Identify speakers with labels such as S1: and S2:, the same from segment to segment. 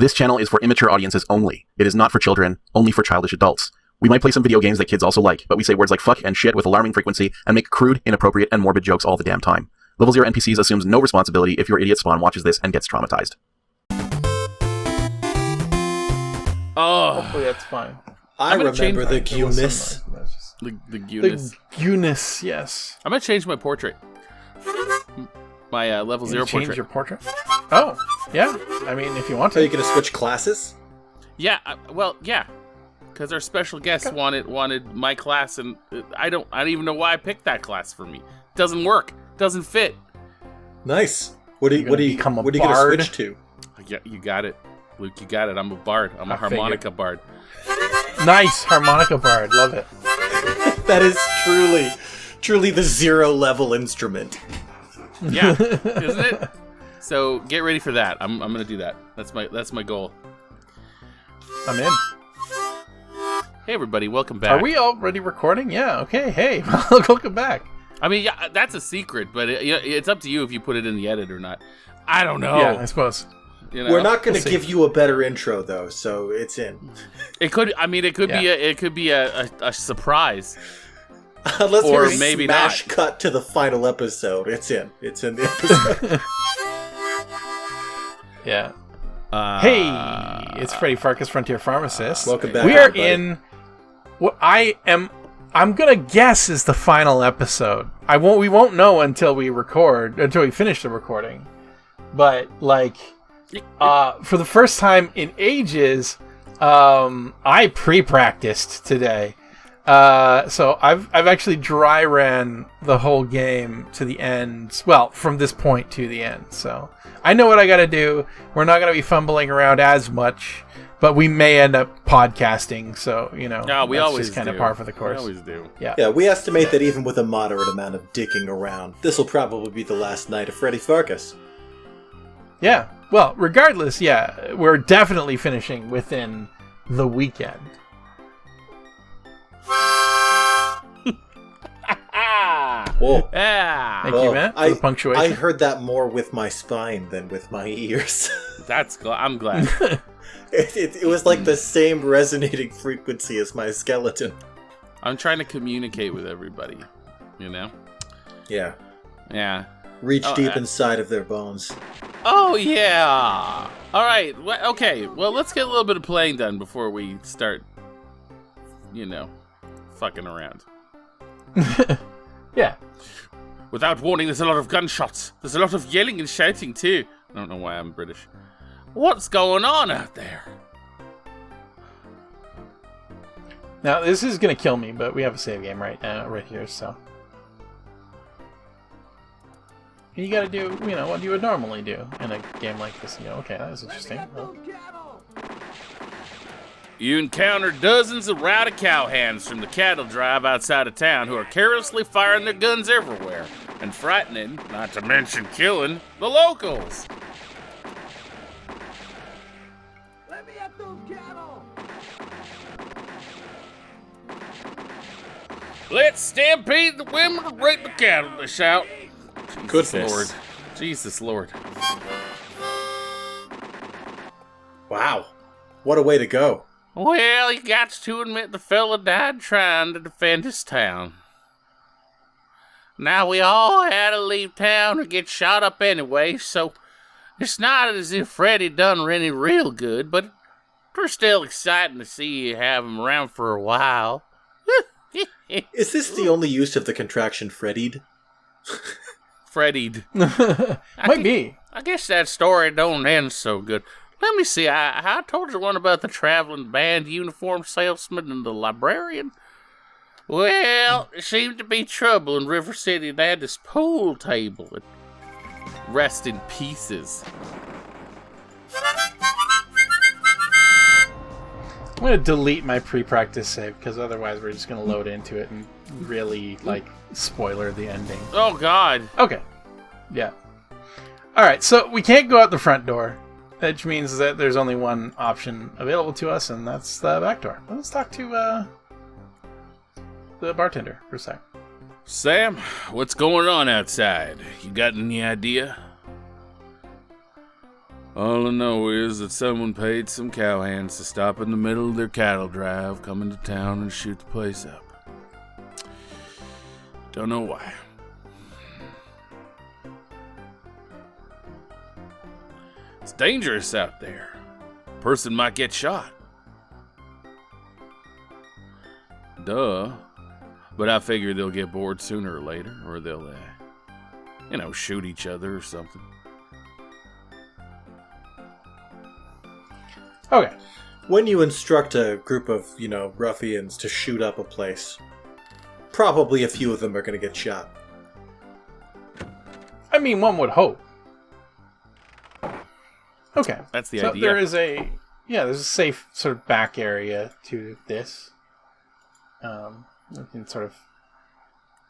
S1: This channel is for immature audiences only. It is not for children, only for childish adults. We might play some video games that kids also like, but we say words like fuck and shit with alarming frequency and make crude, inappropriate, and morbid jokes all the damn time. Level 0 NPCs assumes no responsibility if your idiot spawn watches this and gets traumatized.
S2: Oh,
S3: hopefully that's fine.
S4: I remember the Guinness.
S2: The Guinness.
S3: The Guinness, yes.
S2: I'm going to change my portrait. My level 0 portrait.
S3: Change your portrait? Oh, yeah. I mean, if you want to.
S4: Are you going to switch classes?
S2: Yeah, well, yeah. Because our special guest wanted my class, and I don't even know why I picked that class for me. Doesn't work. Doesn't fit.
S4: Nice. What are you going to switch to?
S2: Yeah, you got it, Luke. You got it. I'm a bard. I'm a harmonica bard.
S3: Nice harmonica bard. Love it.
S4: That is truly the 0 level instrument.
S2: Yeah, isn't it? So get ready for that. I'm gonna do that. That's my goal.
S3: I'm in.
S2: Hey everybody, welcome back.
S3: Are we already recording? Yeah. Okay. Hey, welcome back.
S2: I mean, yeah, that's a secret, but it's up to you if you put it in the edit or not. I don't know.
S3: Yeah, I suppose.
S2: You know?
S4: We're not going to give you a better intro though, so it's in.
S2: It could. I mean, it could be a surprise.
S4: Unless
S2: or
S4: we
S2: maybe
S4: smash
S2: not.
S4: cut to the final episode. It's in the episode.
S3: Yeah. Hey, it's Freddy Pharkas, Frontier Pharmacist.
S4: Welcome back.
S3: We are
S4: everybody.
S3: in what I'm gonna guess is the final episode. We won't know until we finish the recording. But for the first time in ages, I pre-practiced today. So I've actually dry ran the whole game to the end. Well, from this point to the end. So I know what I got to do. We're not going to be fumbling around as much, but we may end up podcasting. So
S2: no, we always
S3: just kind of
S2: do.
S3: par for the course.
S2: We always do.
S4: Yeah, we estimate that even with a moderate amount of dicking around, this will probably be the last night of Freddy Pharkas.
S3: Yeah. Well, regardless, yeah, we're definitely finishing within the weekend.
S4: Whoa.
S2: Yeah.
S3: Thank you, Matt, for the punctuation.
S4: I heard that more with my spine than with my ears.
S2: I'm glad.
S4: It was like the same resonating frequency as my skeleton.
S2: I'm trying to communicate with everybody,
S4: Yeah.
S2: Yeah.
S4: Reach deep inside of their bones.
S2: Oh, yeah. All right. Okay. Well, let's get a little bit of playing done before we start, fucking around.
S3: Yeah.
S2: Without warning, there's a lot of gunshots. There's a lot of yelling and shouting, too. I don't know why I'm British. What's going on out there?
S3: Now, this is going to kill me, but we have a save game right here, so. You got to do, what you would normally do in a game like this. Okay, that was interesting. Well,
S2: You encounter dozens of rowdy cowhands from the cattle drive outside of town who are carelessly firing their guns everywhere and frightening, not to mention killing, the locals.
S5: Let me at those cattle!
S2: Let's stampede the women to rape the cattle, they shout.
S4: Goodness.
S2: Lord. Jesus Lord.
S4: Wow. What a way to go.
S2: Well, you got to admit the fella died trying to defend his town. Now, we all had to leave town or get shot up anyway, so it's not as if Freddy done any real good, but it's still exciting to see you have him around for a while.
S4: Is this the only use of the contraction Freddied?
S2: Freddied.
S3: might be.
S2: I guess that story don't end so good. Let me see, I told you one about the traveling band uniform salesman and the librarian. Well, there seemed to be trouble in River City. They had this pool table that rest in pieces.
S3: I'm going to delete my pre-practice save, because otherwise we're just going to load into it and really, spoiler the ending.
S2: Oh, God.
S3: Okay. Yeah. Alright, so we can't go out the front door, which means that there's only one option available to us, and that's the back door. Let's talk to, the bartender for a sec.
S2: Sam, what's going on outside? You got any idea? All I know is that someone paid some cowhands to stop in the middle of their cattle drive, come into town and shoot the place up. Don't know why. It's dangerous out there. A person might get shot. Duh. But I figure they'll get bored sooner or later, or they'll, shoot each other or something.
S3: Okay.
S4: When you instruct a group of, ruffians to shoot up a place, probably a few of them are going to get shot.
S3: I mean, one would hope. Okay.
S2: That's the
S3: so
S2: idea.
S3: there's a safe sort of back area to this. We can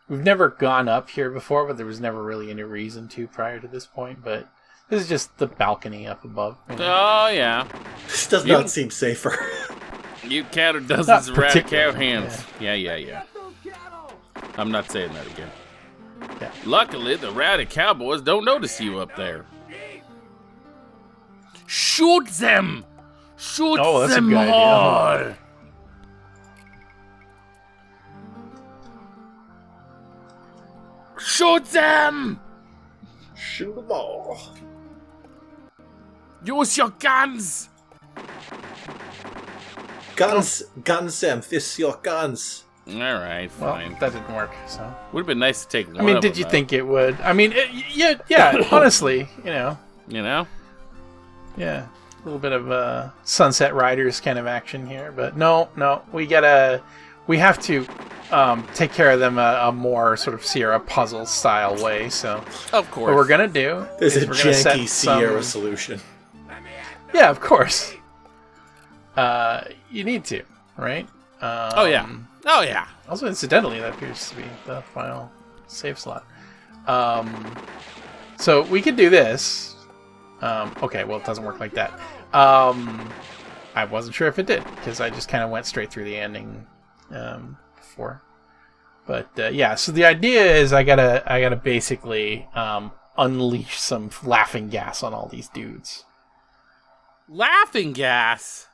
S3: we've never gone up here before, but there was never really any reason to prior to this point, but this is just the balcony up above.
S2: Oh, yeah.
S4: This does not seem safer.
S2: You counted dozens of rowdy
S3: particularly,
S2: cowhands. Yeah. I'm not saying that again.
S3: Yeah.
S2: Luckily, the rowdy cowboys don't notice you up there. Shoot them! Shoot
S3: that's a
S2: them
S3: good idea.
S2: all! Shoot them!
S4: Shoot them all.
S2: Use your guns!
S4: Guns, Sam, this your guns.
S2: Alright,
S3: Well,
S2: fine.
S3: that didn't work, so.
S2: Would have been nice to take one
S3: I mean,
S2: of
S3: did
S2: them
S3: you
S2: out.
S3: think it would? I mean, yeah, honestly,
S2: You know?
S3: yeah. A little bit of Sunset Riders kind of action here, but no, we have to take care of them a more sort of Sierra puzzle style way, so
S2: Of course.
S3: what we're gonna do
S4: There's
S3: is
S4: a
S3: we're gonna set
S4: janky Sierra
S3: some...
S4: solution.
S3: Yeah, of course. You need to, right?
S2: Oh, yeah.
S3: Also, incidentally, that appears to be the final save slot. So we could do this. Okay, well, it doesn't work like that. I wasn't sure if it did, because I just kind of went straight through the ending before. But yeah, so the idea is I gotta basically unleash some laughing gas on all these dudes.
S2: Laughing gas?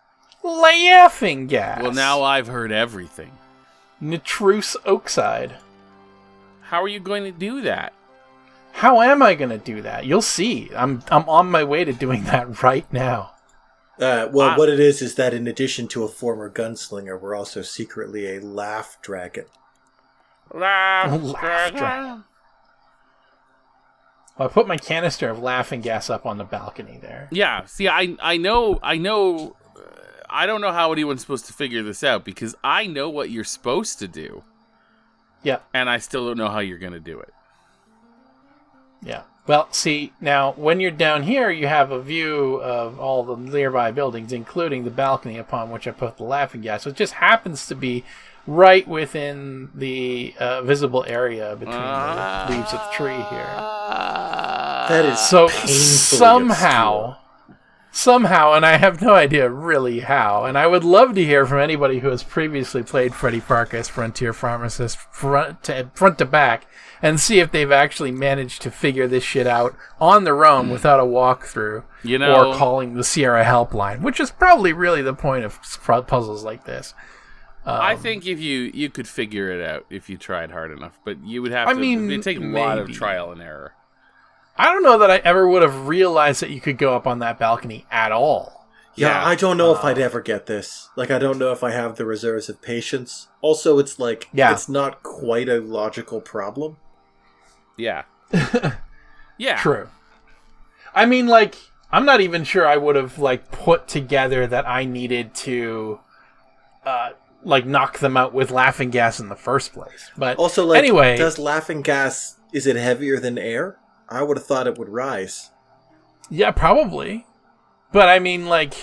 S3: Laughing gas.
S2: Well, now I've heard everything.
S3: Nitrous oxide.
S2: How are you going to do that?
S3: How am I going to do that? You'll see. I'm on my way to doing that right now.
S4: What it is that in addition to a former gunslinger, we're also secretly a laugh dragon.
S2: Laugh
S3: dragon. Well, I put my canister of laughing gas up on the balcony there.
S2: Yeah, see, I know, I don't know how anyone's supposed to figure this out, because I know what you're supposed to do.
S3: Yeah.
S2: And I still don't know how you're going to do it.
S3: Yeah. Well, see, now, when you're down here, you have a view of all the nearby buildings, including the balcony upon which I put the laughing gas. So it just happens to be right within the visible area between the leaves of the tree here.
S4: That is
S3: So
S4: painfully
S3: somehow, and I have no idea really how, and I would love to hear from anybody who has previously played Freddy Pharkas, Frontier Pharmacist, front to back, and see if they've actually managed to figure this shit out on their own without a walkthrough, or calling the Sierra helpline, which is probably really the point of puzzles like this.
S2: I think if you could figure it out if you tried hard enough, but you would have it'd take a lot of trial and error.
S3: I don't know that I ever would have realized that you could go up on that balcony at all.
S4: Yeah, I don't know if I'd ever get this. Like, I don't know if I have the reserves of patience. Also, it's like, it's not quite a logical problem.
S2: Yeah. Yeah.
S3: True. I mean, like, I'm not even sure I would have, like, put together that I needed to, knock them out with laughing gas in the first place. But
S4: also, like,
S3: anyway,
S4: does laughing gas, is it heavier than air? I would have thought it would rise.
S3: Yeah, probably. But I mean, like,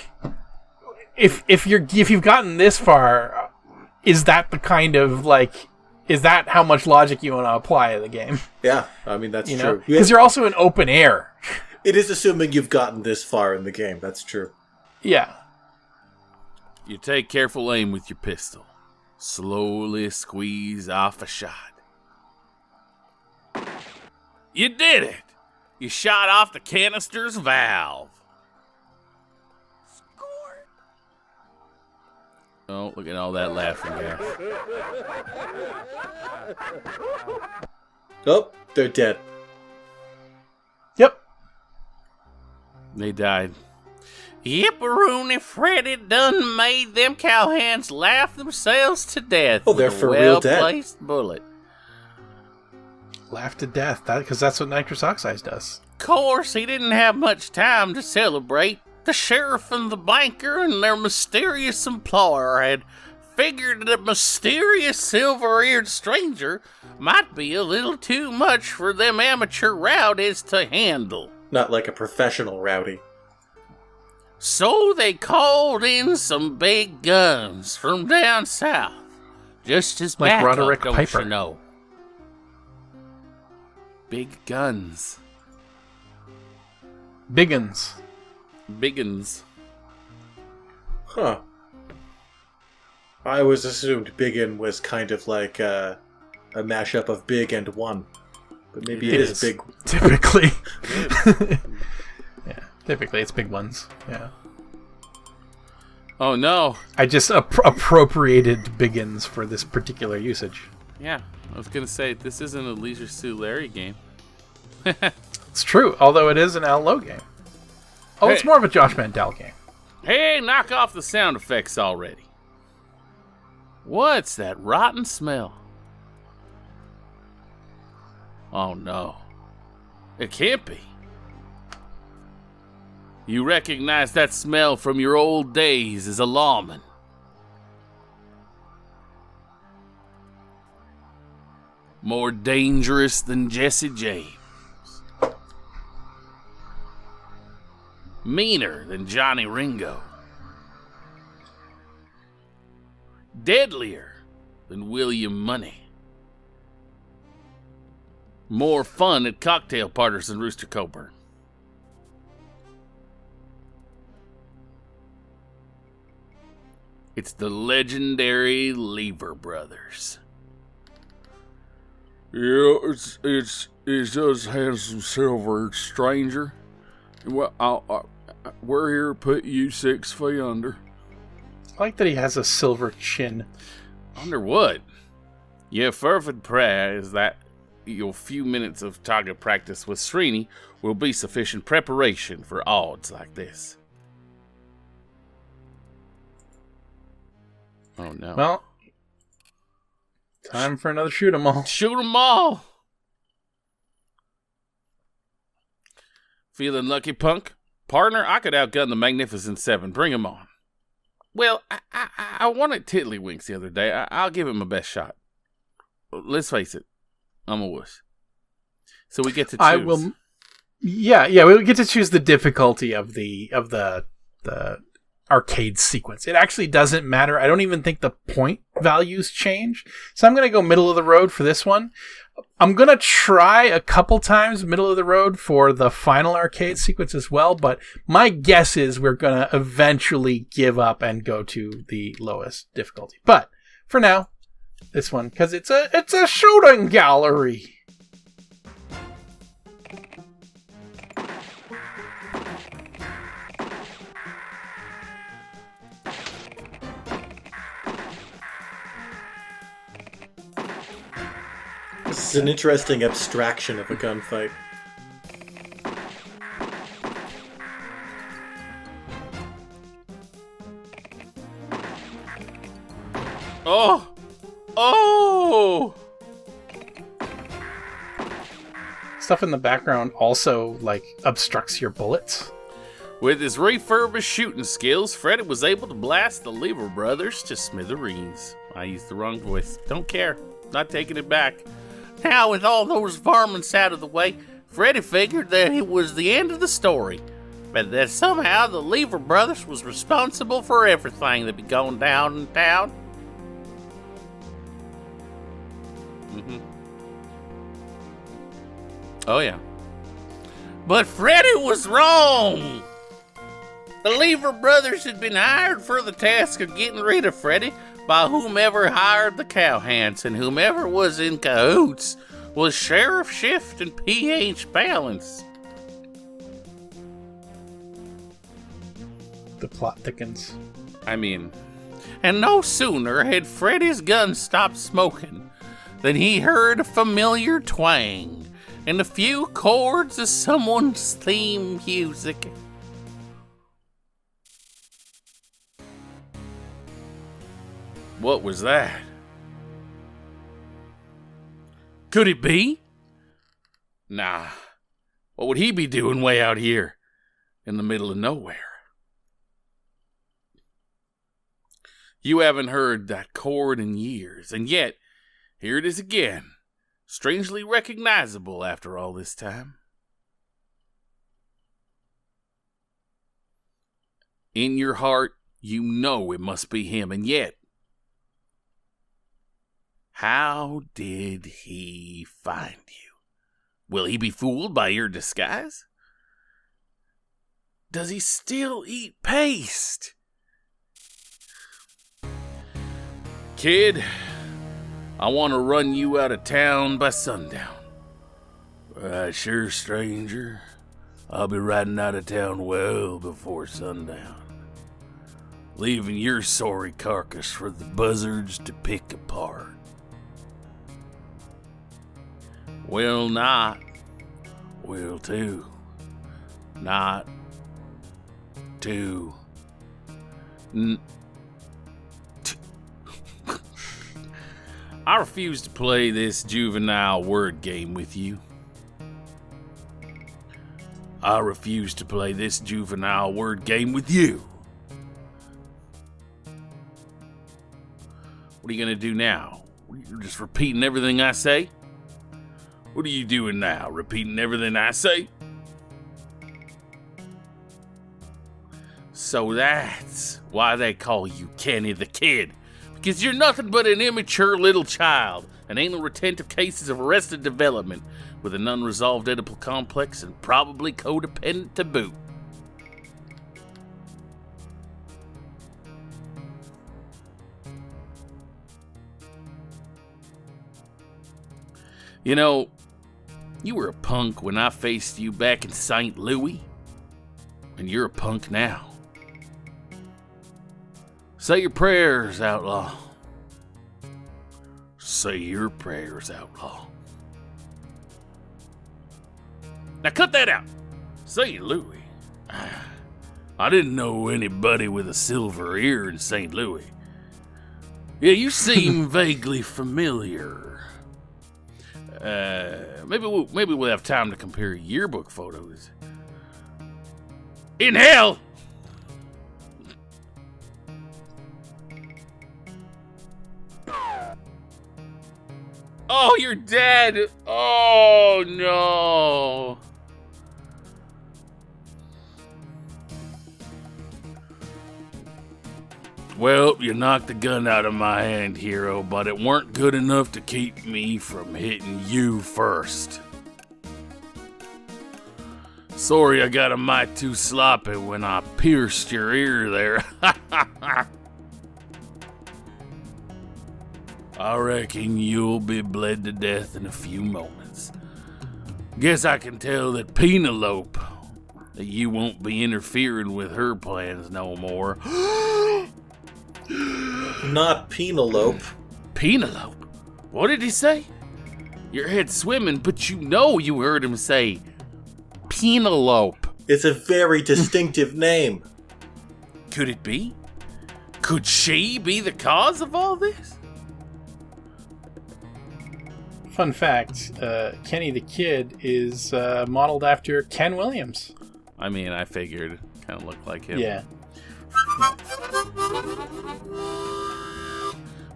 S3: if you've gotten this far, is that the kind of, like, is that how much logic you want to apply to the game?
S4: Yeah, I mean, that's true.
S3: Because you're also in open air.
S4: It is assuming you've gotten this far in the game. That's true.
S3: Yeah.
S2: You take careful aim with your pistol. Slowly squeeze off a shot. You did it! You shot off the canister's valve. Oh, look at all that laughing, guys.
S4: Oh, they're dead.
S3: Yep.
S2: They died. Yipperoonie Freddy done made them cowhands laugh themselves to death.
S4: Oh, they're
S2: with a
S4: for real dead.
S2: well-placed bullet.
S3: Laugh to death, because that's what nitrous oxide does.
S2: Course, he didn't have much time to celebrate. The sheriff and the banker and their mysterious employer had figured that a mysterious silver-eared stranger might be a little too much for them amateur rowdies to handle.
S4: Not like a professional rowdy.
S2: So they called in some big guns from down south, just as
S3: Like
S2: backup,
S3: Roderick
S2: don't
S3: Piper.
S2: you know? Big guns.
S3: Biggins.
S2: Biggins.
S4: Huh. I always assumed Biggin was kind of like a mashup of Big and One. But maybe it is Big.
S3: Typically. Yeah, typically it's big ones. Yeah.
S2: Oh no.
S3: I just appropriated Biggins for this particular usage.
S2: Yeah, I was gonna say, this isn't a Leisure Suit Larry game.
S3: It's true, although it is an Al Lowe game. Oh, it's
S2: Hey.
S3: more of a Josh Mandel game.
S2: Hey, knock off the sound effects already. What's that rotten smell? Oh no. It can't be. You recognize that smell from your old days as a lawman. More dangerous than Jesse James. Meaner than Johnny Ringo. Deadlier than William Money. More fun at cocktail parties than Rooster Coburn. It's the legendary Lever Brothers. Yeah, it's us handsome silver stranger. Well, we're here to put you 6 feet under.
S3: I like that he has a silver chin.
S2: Under what? Your fervent prayer is that your few minutes of target practice with Srini will be sufficient preparation for odds like this. Oh no.
S3: Well, time for another shoot 'em all.
S2: Shoot 'em all! Feeling lucky, punk? Partner, I could outgun the Magnificent Seven. Bring 'em on. Well, I wanted Tiddlywinks the other day. I'll give it my best shot. Let's face it, I'm a wuss. So we get to choose.
S3: I will. Yeah. We get to choose the difficulty of the arcade sequence. It actually doesn't matter. I don't even think the point values change. So I'm going to go middle of the road for this one. I'm going to try a couple times middle of the road for the final arcade sequence as well, but my guess is we're going to eventually give up and go to the lowest difficulty. But for now, this one, because it's a shooting gallery.
S4: This is an interesting abstraction of a gunfight.
S2: Oh! Oh!
S3: Stuff in the background also, obstructs your bullets.
S2: With his refurbished shooting skills, Freddy was able to blast the Lever Brothers to smithereens. I used the wrong voice. Don't care. Not taking it back. Now, with all those varmints out of the way, Freddy figured that it was the end of the story, but that somehow the Lever Brothers was responsible for everything that be going down in town. Oh, yeah. But Freddy was wrong! The Lever Brothers had been hired for the task of getting rid of Freddy by whomever hired the cowhands, and whomever was in cahoots was Sheriff Shift and P.H. Balance.
S3: The plot thickens.
S2: I mean, And no sooner had Freddy's gun stopped smoking than he heard a familiar twang and a few chords of someone's theme music. What was that? Could it be? Nah. What would he be doing way out here in the middle of nowhere? You haven't heard that chord in years, and yet, here it is again, strangely recognizable after all this time. In your heart, you know it must be him, and yet, how did he find you? Will he be fooled by your disguise? Does he still eat paste? Kid, I want to run you out of town by sundown. Sure, stranger. I'll be riding out of town well before sundown, leaving your sorry carcass for the buzzards to pick apart. Will not. Will to. Not. To. I refuse to play this juvenile word game with you. I refuse to play this juvenile word game with you. What are you gonna do now? You're just repeating everything I say? What are you doing now? Repeating everything I say? So that's why they call you Kenny the Kid. Because you're nothing but an immature little child, an anal retentive cases of arrested development with an unresolved Oedipal complex and probably codependent to boot. You know, you were a punk when I faced you back in St. Louis, and you're a punk now. Say your prayers, outlaw. Say your prayers, outlaw. Now cut that out. Say Louis. I didn't know anybody with a silver ear in St. Louis. Yeah, you seem vaguely familiar. Maybe we'll have time to compare yearbook photos. In hell! Oh, you're dead! Oh, no! Well, you knocked the gun out of my hand, hero, but it weren't good enough to keep me from hitting you first. Sorry I got a mite too sloppy when I pierced your ear there. I reckon you'll be bled to death in a few moments. Guess I can tell that Penelope that you won't be interfering with her plans no more.
S4: Not Penelope.
S2: Penelope? What did he say? Your head's swimming, but you know you heard him say Penelope.
S4: It's a very distinctive name.
S2: Could it be? Could she be the cause of all this?
S3: Fun fact, Kenny the Kid is modeled after Ken Williams.
S2: I mean, I figured. Kind of looked like him.
S3: Yeah.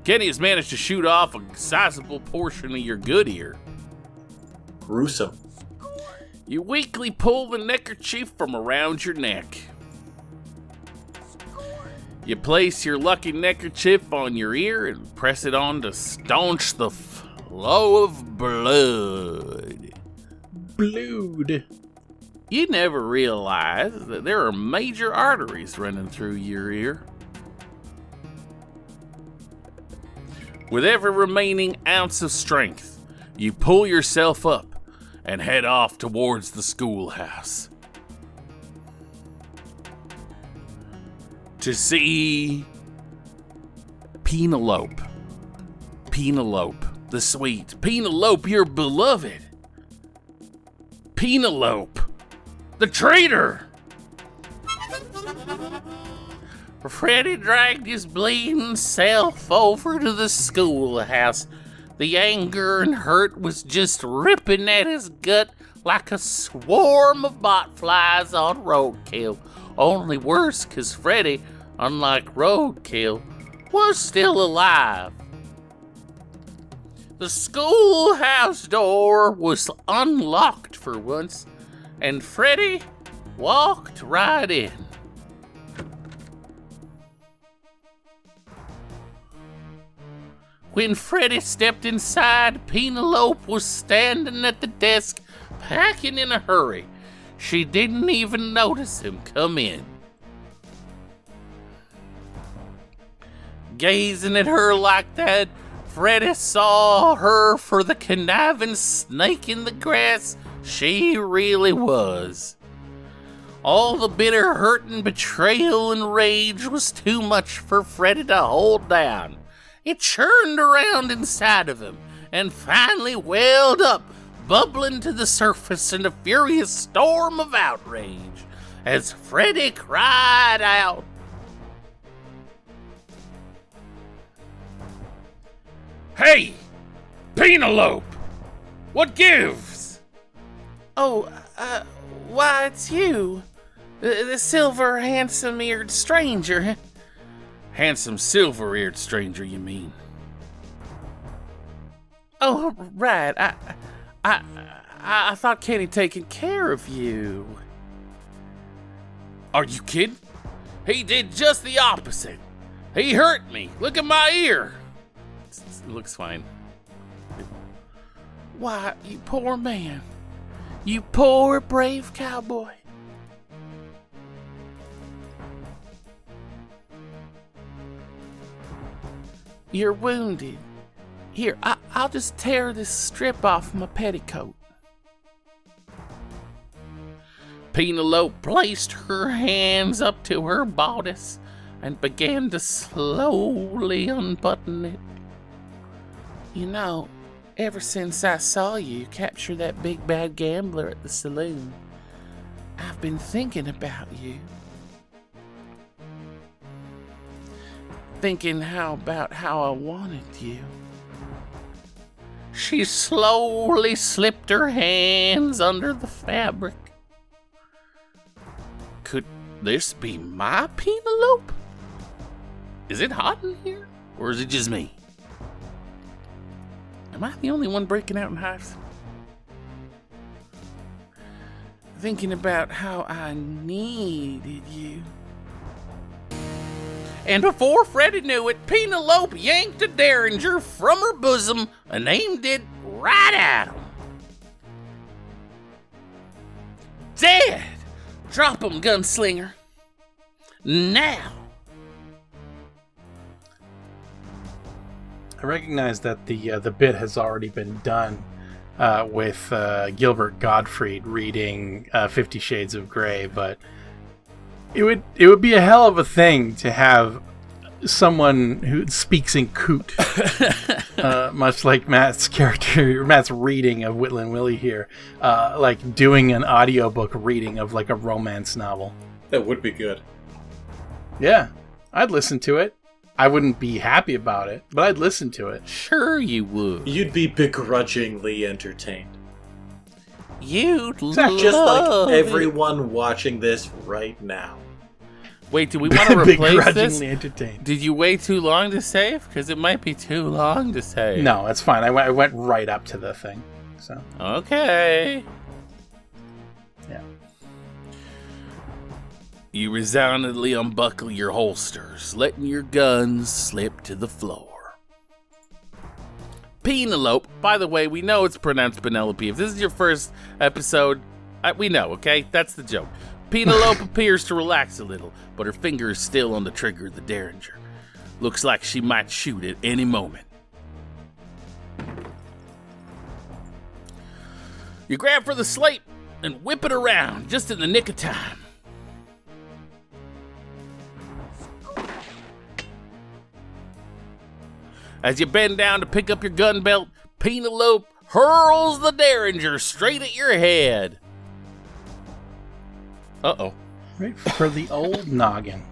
S2: Kenny has managed to shoot off a sizable portion of your good ear.
S4: Gruesome.
S2: You weakly pull the neckerchief from around your neck. You place your lucky neckerchief on your ear and press it on to staunch the flow of blood.
S3: Blood.
S2: You never realize that there are major arteries running through your ear. With every remaining ounce of strength, you pull yourself up and head off towards the schoolhouse. To see Penelope. Penelope, the sweet. Penelope, your beloved. Penelope, the traitor. Freddy dragged his bleeding self over to the schoolhouse. The anger and hurt was just ripping at his gut like a swarm of botflies on roadkill. Only worse, 'cause Freddy, unlike roadkill, was still alive. The schoolhouse door was unlocked for once, and Freddy walked right in. When Freddy stepped inside, Penelope was standing at the desk, packing in a hurry. She didn't even notice him come in. Gazing at her like that, Freddy saw her for the conniving snake in the grass she really was. All the bitter hurt and betrayal and rage was too much for Freddy to hold down. It churned around inside of him and finally welled up, bubbling to the surface in a furious storm of outrage as Freddy cried out, "Hey, Penelope! What gives?"
S6: Oh, why, it's you. The silver, handsome-eared stranger.
S2: Handsome, silver-eared stranger, you mean?
S6: Oh, right. I thought Kenny taking care of you.
S2: Are you kidding? He did just the opposite. He hurt me. Look at my ear. It looks fine.
S6: Why, you poor man. You poor, brave cowboy. You're wounded. Here, I'll just tear this strip off my petticoat.
S2: Penelope placed her hands up to her bodice and began to slowly unbutton it.
S6: You know, ever since I saw you capture that big bad gambler at the saloon, I've been thinking about you. Thinking about how I wanted you.
S2: She slowly slipped her hands under the fabric. Could this be my Penelope? Is it hot in here? Or is it just me? Am I the only one breaking out in hives?
S6: Thinking about how I needed you.
S2: And before Freddy knew it, Penelope yanked a derringer from her bosom and aimed it right at him. Dead! Drop him, gunslinger. Now!
S3: I recognize that the bit has already been done with Gilbert Gottfried reading 50 Shades of Grey, but it would be a hell of a thing to have someone who speaks in coot, much like Matt's reading of Whitland Willie here, like doing an audiobook reading of like a romance novel.
S4: That would be good.
S3: Yeah, I'd listen to it. I wouldn't be happy about it, but I'd listen to it.
S2: Sure you would.
S4: You'd be begrudgingly entertained.
S2: You'd
S4: Just like everyone watching this right now.
S2: Wait, do we want to replace this?
S3: Begrudgingly entertained.
S2: Did you wait too long to save? Because it might be too long to save.
S3: No, that's fine. I went right up to the thing. So
S2: okay.
S3: Yeah.
S2: You resoundingly unbuckle your holsters, letting your guns slip to the floor. Penelope, by the way, we know it's pronounced Penelope. If this is your first episode, we know, okay? That's the joke. Penelope appears to relax a little, but her finger is still on the trigger of the derringer. Looks like she might shoot at any moment. You grab for the slate and whip it around just in the nick of time. As you bend down to pick up your gun belt, Penelope hurls the derringer straight at your head. Uh-oh.
S3: Right for the old noggin.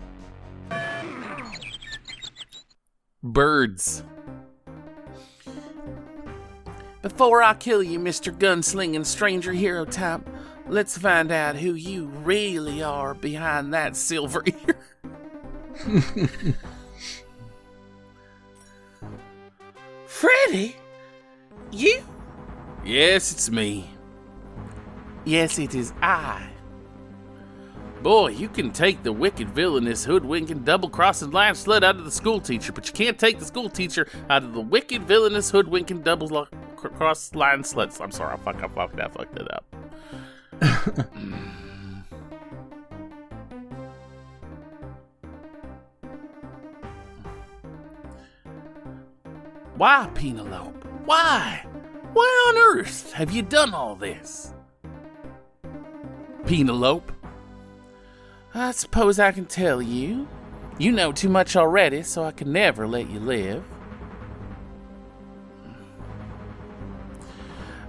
S2: Birds.
S6: Before I kill you, Mr. Gunslinging Stranger Hero type, let's find out who you really are behind that silver ear. Freddy? You?
S2: Yes, it's me.
S6: Yes, it is I.
S2: Boy, you can take the wicked, villainous, hoodwinking, double-crossing line slut out of the school teacher, but you can't take the school teacher out of the wicked, villainous, hoodwinking, double-cross line sluts. I'm sorry, I fucked it up. Why, Penelope? Why? Why on earth have you done all this? Penelope?
S6: I suppose I can tell you. You know too much already, so I can never let you live.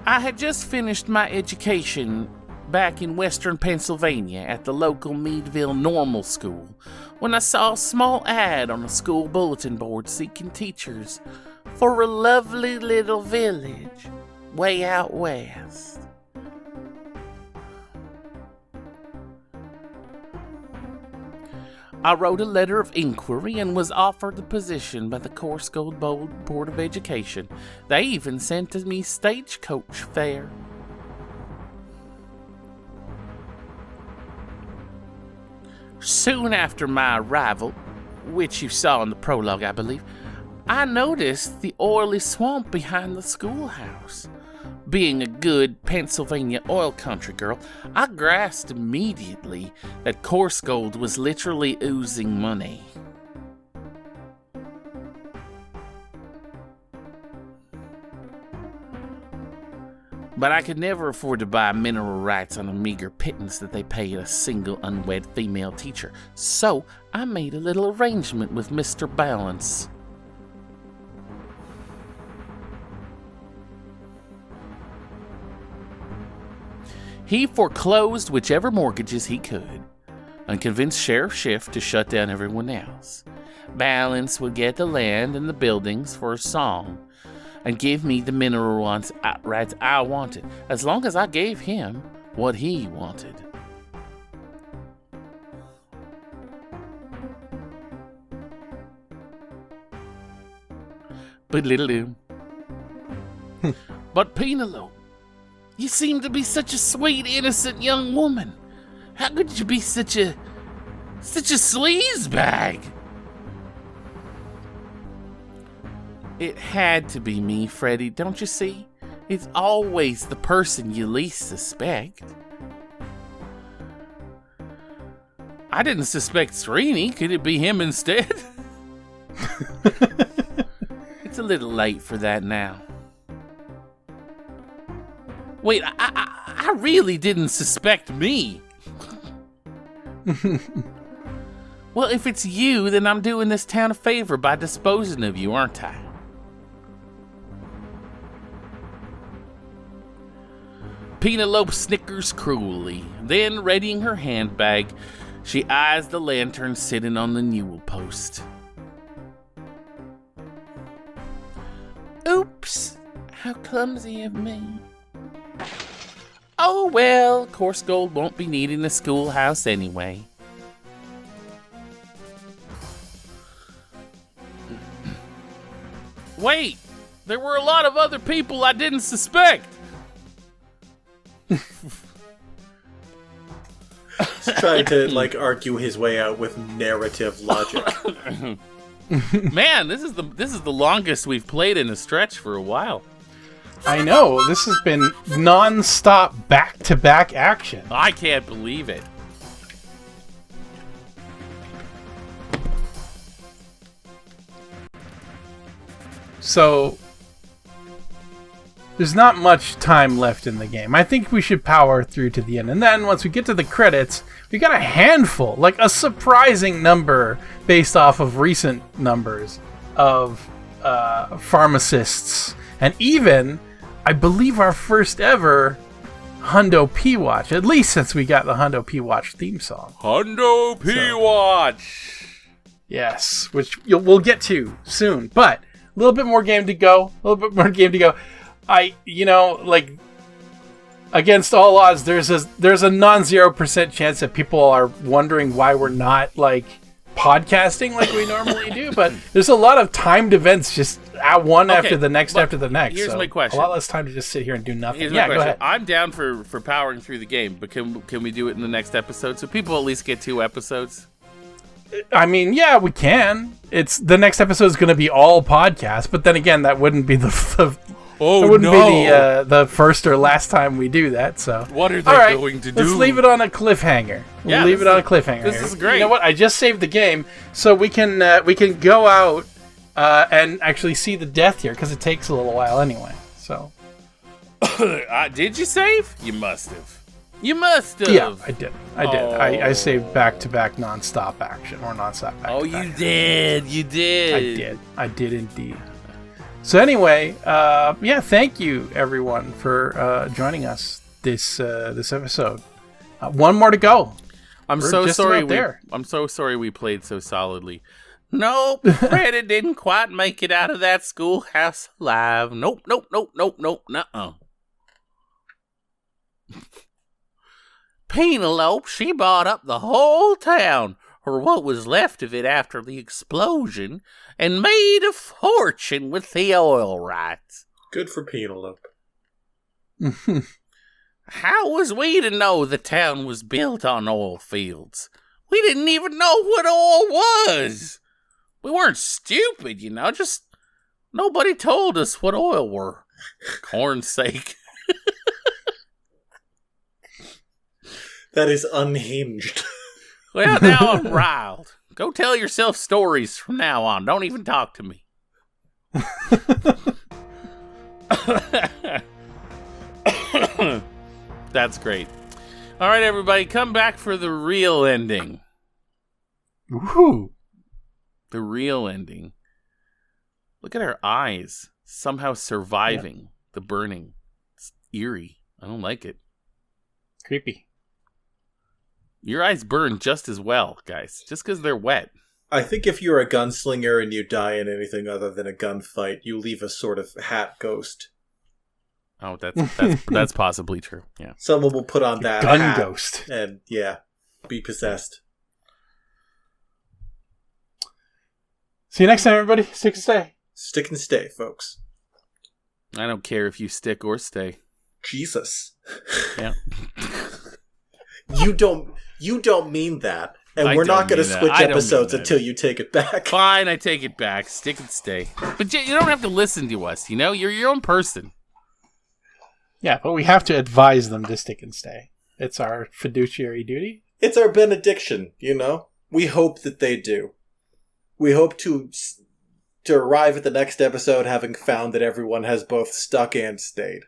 S6: I had just finished my education back in western Pennsylvania at the local Meadville Normal School when I saw a small ad on a school bulletin board seeking teachers for a lovely little village way out west. I wrote a letter of inquiry and was offered the position by the Coarsegold Board of Education. They even sent me stagecoach fare. Soon after my arrival, which you saw in the prologue, I believe, I noticed the oily swamp behind the schoolhouse. Being a good Pennsylvania oil country girl, I grasped immediately that Coarsegold was literally oozing money. But I could never afford to buy mineral rights on a meager pittance that they paid a single unwed female teacher, so I made a little arrangement with Mr. Balance. He foreclosed whichever mortgages he could and convinced Sheriff Schiff to shut down everyone else. Balance would get the land and the buildings for a song and give me the mineral rights I wanted, as long as I gave him what he wanted. But Penelope, you seem to be such a sweet, innocent young woman. How could you be such a sleazebag? It had to be me, Freddy, don't you see? It's always the person you least suspect. I didn't suspect Srini. Could it be him instead? It's a little late for that now. Wait, I really didn't suspect me. Well, if it's you, then I'm doing this town a favor by disposing of you, aren't I? Penelope snickers cruelly. Then, readying her handbag, she eyes the lantern sitting on the newel post. Oops, how clumsy of me. Oh well, Coarsegold won't be needing the schoolhouse anyway. Wait, there were a lot of other people I didn't suspect.
S4: He's trying to argue his way out with narrative logic.
S2: Man, this is the longest we've played in a stretch for a while.
S3: I know, this has been non-stop back-to-back action.
S2: I can't believe it.
S3: So, there's not much time left in the game. I think we should power through to the end. And then, once we get to the credits, we got a handful, like a surprising number based off of recent numbers of pharmacists, and even, I believe, our first ever Hundo P-Watch, at least since we got the Hundo P-Watch theme song.
S2: Hundo P-Watch!
S3: Yes, which we'll get to soon, but a little bit more game to go. Against all odds, there's a non-0% chance that people are wondering why we're not, like, podcasting like we normally do, but there's a lot of timed events just after the next.
S2: Here's my question.
S3: A lot less time to just sit here and do nothing.
S2: Here's
S3: Yeah,
S2: my
S3: go
S2: question.
S3: ahead.
S2: I'm down for powering through the game, but can we do it in the next episode so people at least get 2 episodes?
S3: I mean, yeah, we can. The next episode is going to be all podcasts, but then again, that wouldn't be the first or last time we do that. So
S2: what are they going to do?
S3: Let's leave it on a cliffhanger. Leave it on a cliffhanger.
S2: This is great.
S3: You know what? I just saved the game, so we can go out and actually see the death here because it takes a little while anyway. So,
S2: did you save? You must have.
S3: Yeah, I did. I saved back-to-back non-stop action or non-stop back.
S2: Oh, you did.
S3: I did indeed. So anyway, thank you everyone for joining us this episode. One more to go.
S2: I'm so sorry we played so solidly. Nope, Freddy didn't quite make it out of that schoolhouse alive. Nope, nuh-uh. Penelope, she bought up the whole town, or what was left of it after the explosion, and made a fortune with the oil rights.
S4: Good for Penelope.
S2: How was we to know the town was built on oil fields? We didn't even know what oil was. We weren't stupid, just nobody told us what oil were. Corn's sake.
S4: That is unhinged.
S2: Well, now I'm riled. Go tell yourself stories from now on. Don't even talk to me. That's great. All right, everybody, come back for the real ending.
S3: Woohoo!
S2: The real ending. Look at her eyes. Somehow surviving the burning. It's eerie. I don't like it.
S3: Creepy.
S2: Your eyes burn just as well, guys. Just because they're wet.
S4: I think if you're a gunslinger and you die in anything other than a gunfight, you leave a sort of hat ghost.
S2: Oh, that's possibly true. Yeah.
S4: Someone will put on that
S3: gun
S4: hat
S3: ghost
S4: and be possessed.
S3: See you next time, everybody. Stick and stay.
S4: Stick and stay, folks.
S2: I don't care if you stick or stay.
S4: Jesus.
S2: Yeah.
S4: You don't mean that. And we're not going to switch episodes until you take it back.
S2: Fine, I take it back. Stick and stay. But you don't have to listen to us, You're your own person.
S3: Yeah, but we have to advise them to stick and stay. It's our fiduciary duty.
S4: It's our benediction, We hope that they do. We hope to arrive at the next episode having found that everyone has both stuck and stayed.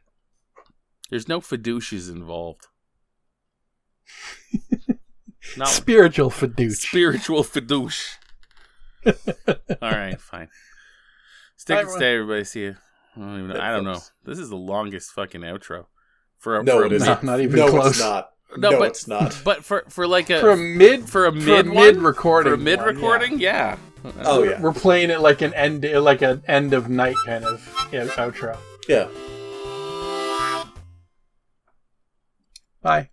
S2: There's no Fadooches involved.
S3: Spiritual Fadooch.
S2: Spiritual Fadooch. All right, fine. Stick and stay, everybody. See you. I don't know. This is the longest fucking outro.
S3: Not even close.
S4: It's not. It's not.
S2: But for like a
S3: mid recording.
S2: For a mid recording, yeah.
S4: Oh yeah.
S3: We're playing it like an end of night kind of outro.
S4: Yeah.
S3: Bye.